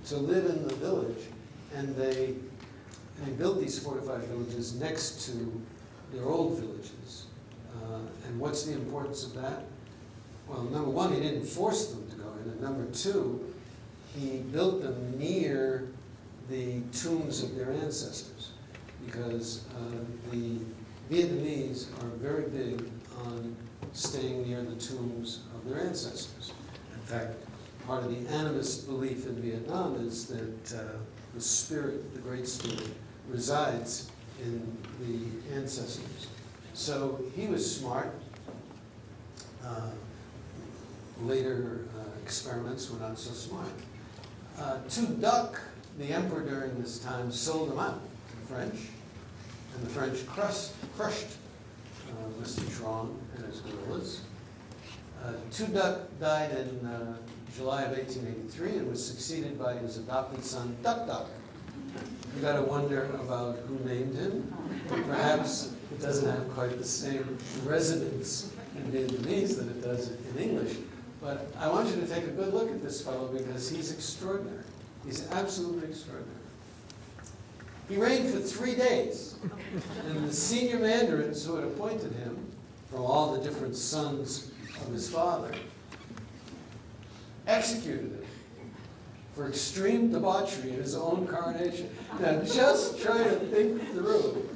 to live in the village, and they built these fortified villages next to their old villages. And what's the importance of that? Well, number one, he didn't force them to go in, and number two, he built them near the tombs of their ancestors, because the Vietnamese are very big on staying near the tombs of their ancestors. In fact, part of the animist belief in Vietnam is that the spirit, the Great Spirit, resides in the ancestors. So he was smart. Later experiments were not so smart. Tu Duc, the emperor during this time, sold them out to the French, and the French crushed Mr. Trong and his guerrillas. Died in July of 1883 and was succeeded by his adopted son, Duck Duck. You got to wonder about who named him. Perhaps it doesn't have quite the same resonance in Vietnamese that it does in English. But I want you to take a good look at this fellow because he's extraordinary. He's absolutely extraordinary. He reigned for 3 days, and the senior mandarins who had appointed him from all the different sons of his father executed him for extreme debauchery in his own coronation. Now just try to think through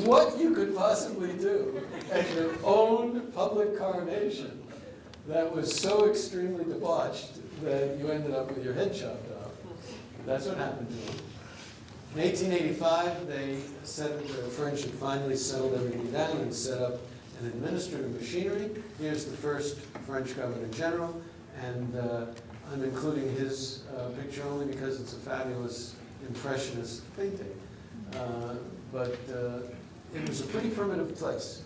what you could possibly do at your own public coronation that was so extremely debauched that you ended up with your head chopped off. That's what happened to him. In 1885, the French had finally settled everything down and set up an administrative machinery. Here's the first French Governor General, and I'm including his picture only because it's a fabulous impressionist painting. But it was a pretty primitive place.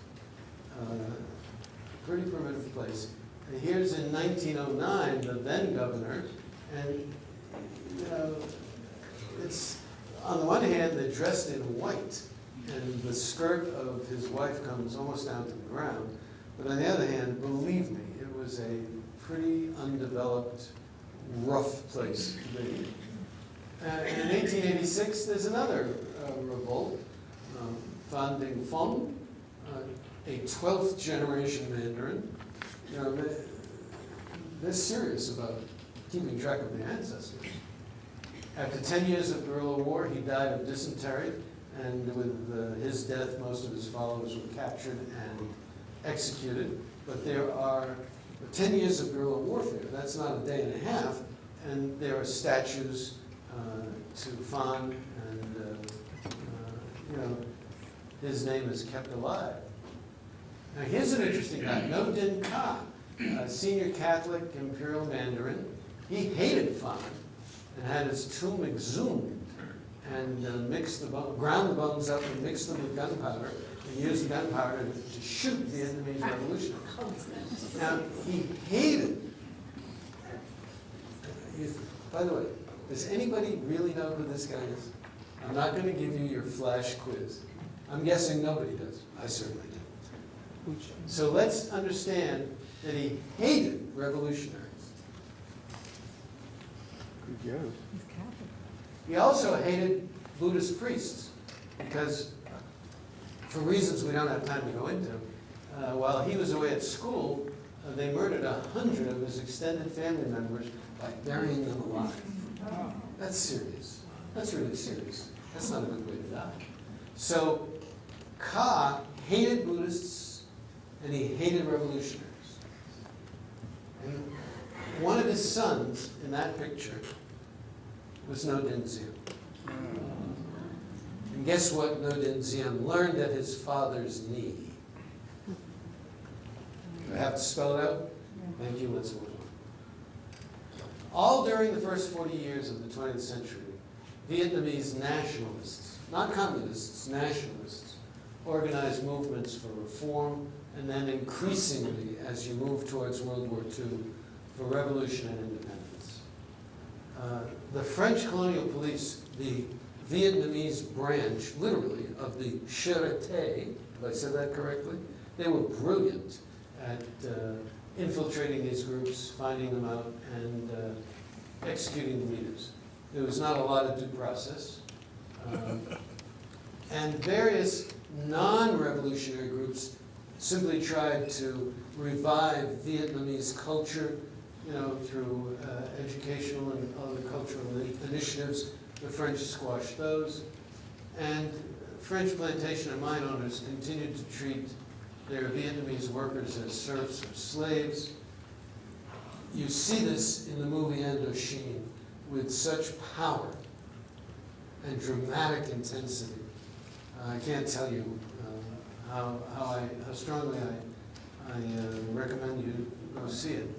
Pretty primitive place. And here's in 1909, the then governor, and you know, it's on the one hand they're dressed in white, and the skirt of his wife comes almost down to the ground. But on the other hand, believe me, it was a pretty undeveloped, rough place to be. In 1886, there's another revolt. Fan Ding Fong, a 12th generation Mandarin. You know, they're serious about keeping track of their ancestors. After 10 years of guerrilla war, he died of dysentery, and with his death, most of his followers were captured and executed. But there are 10 years of guerrilla warfare. That's not a day and a half, and there are statues to Fan, and you know, his name is kept alive. Now here's an interesting guy, No Din Ka, a senior Catholic imperial mandarin. He hated Fan and had his tomb exhumed and ground the bones up and mixed them with gunpowder and used the gunpowder to shoot the Vietnamese revolutionaries. Now he hated. By the way, does anybody really know who this guy is? I'm not going to give you your flash quiz. I'm guessing nobody does. I certainly do. So let's understand that he hated revolutionaries. He also hated Buddhist priests because, for reasons we don't have time to go into, while he was away at school, they murdered 100 of his extended family members by burying them alive. That's serious. That's really serious. That's not a good way to die. So Ka hated Buddhists and he hated revolutionaries. And one of his sons in that picture was No Din Siem. And guess what No Din Siem learned at his father's knee? Do I have to spell it out? Thank you, let's move on. All during the first 40 years of the 20th century, Vietnamese nationalists, not communists, nationalists, organized movements for reform, and then increasingly, as you move towards World War II, for revolution and independence. The French colonial police, the Vietnamese branch, literally, of the Sûreté, if I said that correctly, they were brilliant at infiltrating these groups, finding them out, and executing the leaders. There was not a lot of due process. And various non-revolutionary groups simply tried to revive Vietnamese culture, you know, through educational and other cultural initiatives. The French squashed those. And French plantation and mine owners continued to treat their Vietnamese workers as serfs or slaves. You see this in the movie Indochine with such power and dramatic intensity. I can't tell you how strongly I recommend you go see it.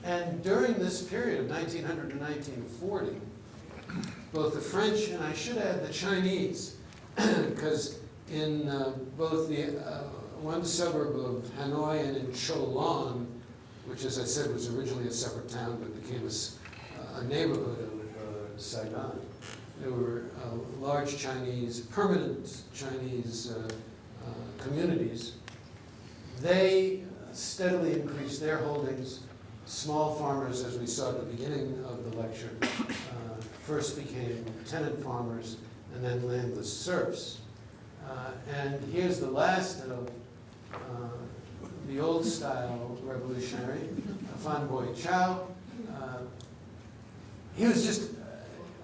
And during this period of 1900 to 1940, both the French and I should add the Chinese, because in both the one suburb of Hanoi and in Cholon, which, as I said, was originally a separate town but became a neighborhood of Saigon. There were large Chinese, permanent Chinese communities. They steadily increased their holdings. Small farmers, as we saw at the beginning of the lecture, first became tenant farmers and then landless serfs. And here's the last of the old style revolutionary, Fan Boi Chao. He was just,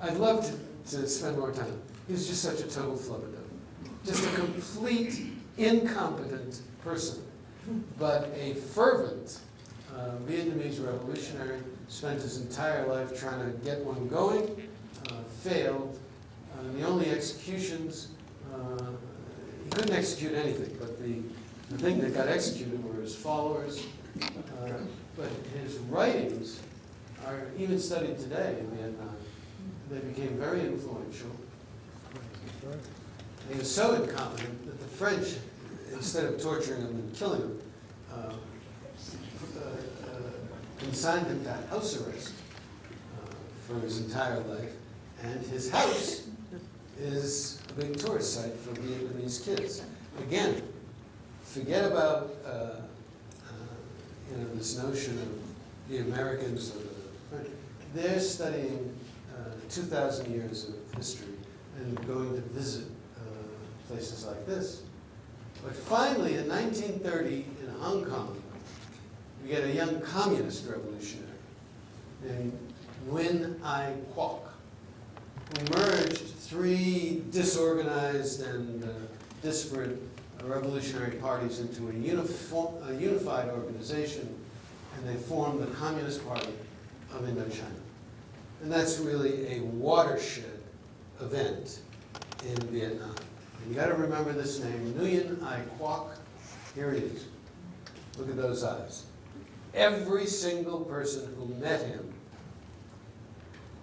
I'd love to spend more time. He was just such a total flubberdo. Just a complete incompetent person, but a fervent Vietnamese revolutionary, spent his entire life trying to get one going, failed. The only executions, he couldn't execute anything, but the thing that got executed were his followers. But his writings are even studied today in Vietnam. They became very influential. He was so incompetent that the French, instead of torturing him and killing him, consigned him to house arrest for his entire life. And his house is a big tourist site for Vietnamese kids. Again, forget about this notion of the Americans or the French. They're studying 2,000 years of history and going to visit places like this. But finally, in 1930, in Hong Kong, we get a young communist revolutionary named Nguyen Ai Quoc, who merged three disorganized and disparate revolutionary parties into a unified organization, and they formed the Communist Party of Indochina. And that's really a watershed event in Vietnam. And you got to remember this name, Nguyen Ai Quoc. Here it is. Look at those eyes. Every single person who met him,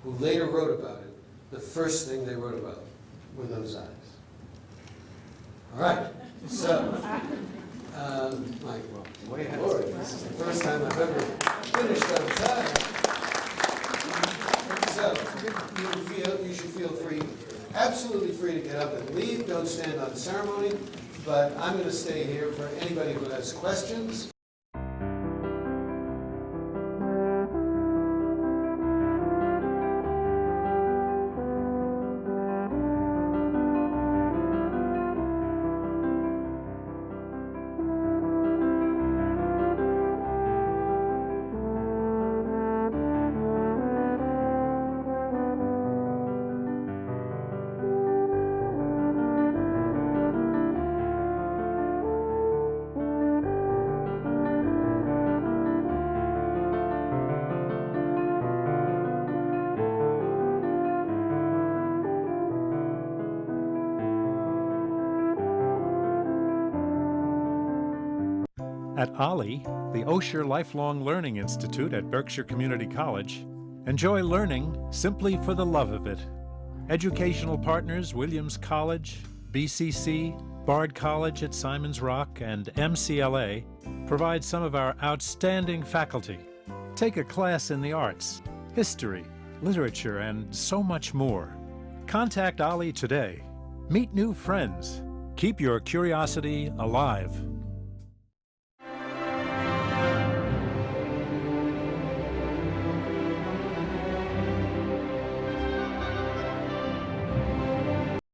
who later wrote about it, the first thing they wrote about were those eyes. All right, so, Mike, way ahead. Lord, this is the first time I've ever finished on time. So, you should feel free, absolutely free to get up and leave. Don't stand on ceremony, but I'm going to stay here for anybody who has questions. At OLLI, the Osher Lifelong Learning Institute at Berkshire Community College, enjoy learning simply for the love of it. Educational partners Williams College, BCC, Bard College at Simon's Rock, and MCLA provide some of our outstanding faculty. Take a class in the arts, history, literature, and so much more. Contact OLLI today. Meet new friends. Keep your curiosity alive.